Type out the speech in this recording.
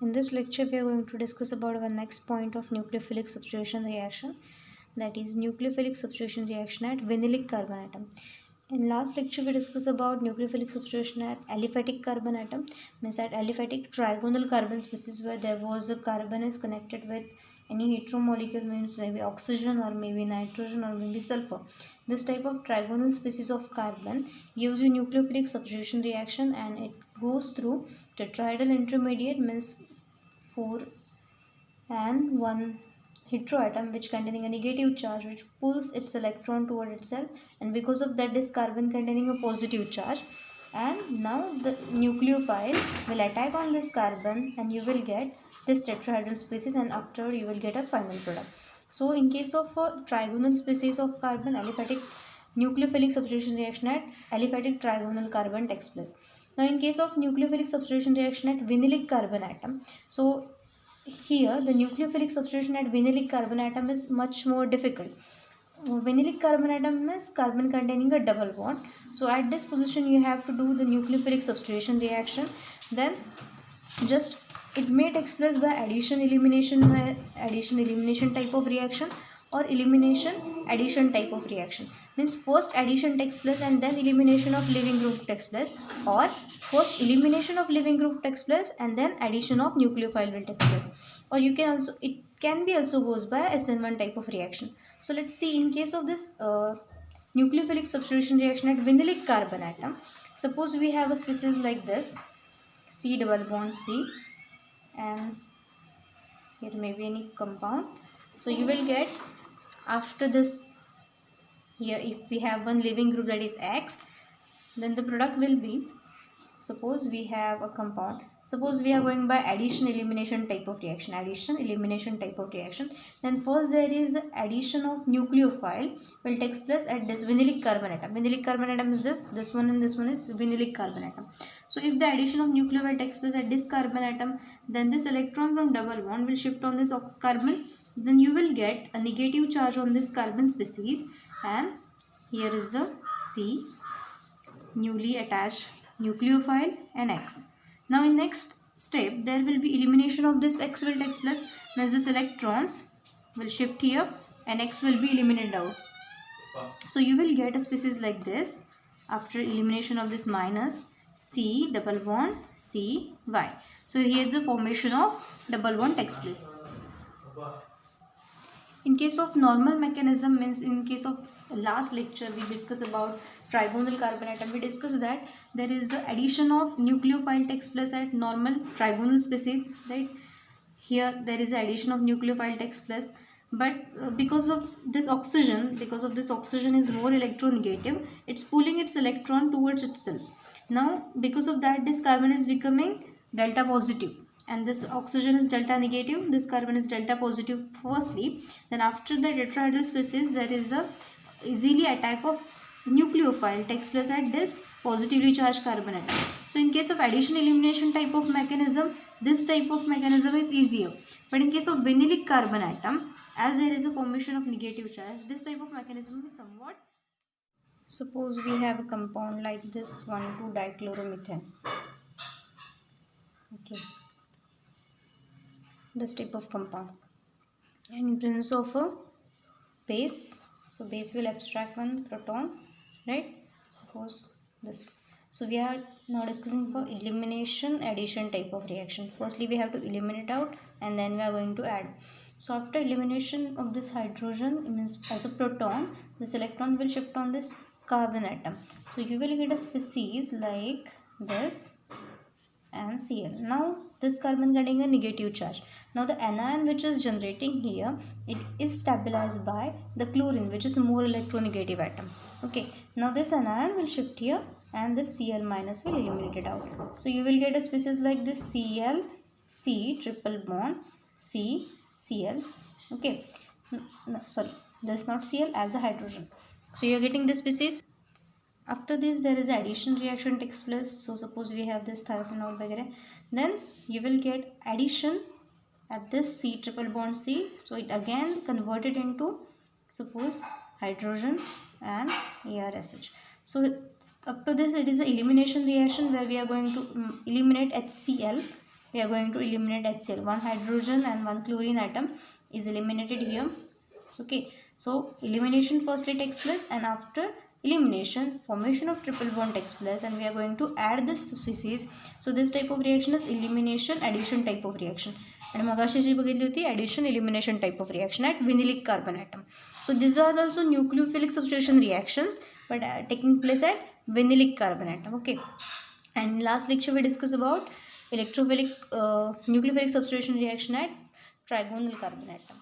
In this lecture, we are going to discuss about our next point of nucleophilic substitution reaction, that is nucleophilic substitution reaction at vinylic carbon atom. In last lecture, we discussed about nucleophilic substitution at aliphatic carbon atom, means at aliphatic trigonal carbon species where there was a carbon is connected with any heteromolecule, means maybe oxygen or maybe nitrogen or maybe sulfur. This type of trigonal species of carbon gives you nucleophilic substitution reaction, and it goes through tetrahedral intermediate, means 4 and 1 heteroatom which containing a negative charge which pulls its electron toward itself, and because of that this carbon containing a positive charge, and now the nucleophile will attack on this carbon and you will get this tetrahedral species, and after you will get a final product. So in case of a trigonal species of carbon, aliphatic nucleophilic substitution reaction at aliphatic trigonal carbon takes place. Now in case of nucleophilic substitution reaction at vinylic carbon atom, so here the nucleophilic substitution at vinylic carbon atom is much more difficult. Vinylic carbon atom is carbon containing a double bond. So at this position you have to do the nucleophilic substitution reaction. Then just it may take place by addition elimination type of reaction, or elimination addition type of reaction. Means first addition takes place and then elimination of leaving group takes place, or first elimination of leaving group takes place and then addition of nucleophile will take place, or you can also, it can be also goes by SN1 type of reaction. So let's see in case of this nucleophilic substitution reaction at vinylic carbon atom. Suppose we have a species like this, C double bond C, and here may be any compound. So you will get after this, here if we have one leaving group that is X, then the product will be, suppose we have a compound, suppose we are going by addition elimination type of reaction, then first there is addition of nucleophile will takes place at this vinylic carbon atom is this one, and this one is vinylic carbon atom. So if the addition of nucleophile takes place at this carbon atom, then this electron from double bond will shift on this carbon, then you will get a negative charge on this carbon species, and here is the C, newly attached nucleophile, and X. Now in next step there will be elimination of this X will take place, means this electrons will shift here and X will be eliminated out. So you will get a species like this after elimination of this minus, C double bond C Y. So here the formation of double bond takes place. In case of normal mechanism, means in case of last lecture we discussed about trigonal carbon atom, we discussed that there is the addition of nucleophile takes place at normal trigonal species, right? Here there is addition of nucleophile takes place, but because of this oxygen is more electronegative, it's pulling its electron towards itself. Now because of that this carbon is becoming delta positive, and this oxygen is delta negative, this carbon is delta positive firstly, then after the tetrahedral species there is a easily attack of nucleophile takes place at this positively charged carbon atom. So in case of addition elimination type of mechanism, this type of mechanism is easier, but in case of vinylic carbon atom, as there is a formation of negative charge, this type of mechanism is somewhat. Suppose we have a compound like this 1,2-dichloromethane, okay, this type of compound, and in presence of a base, so base will abstract one proton, right? Suppose this. So we are now discussing for elimination addition type of reaction. Firstly we have to eliminate out and then we are going to add. So after elimination of this hydrogen, means as a proton, this electron will shift on this carbon atom. So you will get a species like this and Cl. Now this carbon getting a negative charge. Now the anion which is generating here, it is stabilized by the chlorine which is a more electronegative atom. Okay, now this anion will shift here and this Cl minus will eliminate it out. So you will get a species like this Cl, C triple bond, C, Cl. Okay, no, sorry, this is not Cl as a hydrogen. So you are getting this species. After this there is addition reaction takes place. So suppose we have this thiophenol vagere, then you will get addition at this C triple bond C. So it again converted into suppose hydrogen and ARSH. So up to this it is an elimination reaction where we are going to eliminate HCl we are going to eliminate HCl. One hydrogen and one chlorine atom is eliminated here. Okay, so elimination firstly takes place, and after elimination formation of triple bond takes place, and we are going to add this species. So this type of reaction is elimination addition type of reaction, and मगाशी जी बघितली होती addition elimination type of reaction at vinylic carbon atom. So these are also nucleophilic substitution reactions, but taking place at vinylic carbon atom. Okay, and last lecture we discuss about electrophilic nucleophilic substitution reaction at trigonal carbon atom.